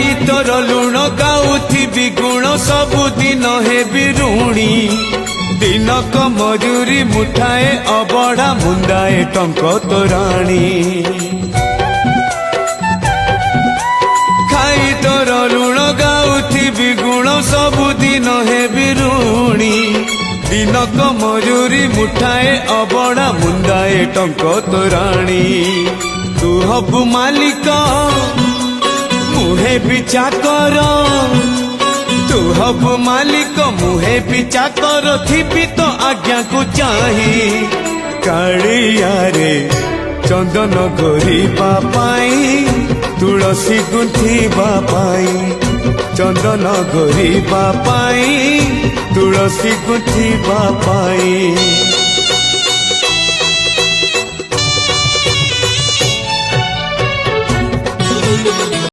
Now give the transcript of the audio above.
खाई तोर लुण गाउथिबि गुण सबुदिन हेबि ऋणी दिनक मजूरी मुठाए अबढ़ा मुंदाए टंक तोराणी खाई तोर लुण गाउथिबि गुण सबुदिन हेबि ऋणी दिनक मजूरी मुठाए अबढ़ा मुंदाए टंक तोराणी तू हबु मालिक मुहे भी चाकर तू हबु मालिक मुहे भी चाकर थिबि तो आज्ञा को चाही कालिया रे चंदन गोरीबा पाई तुलसी गुंथिबा पाई चंदन गोरीबा पाई तुलसी गुंथिबा पाई।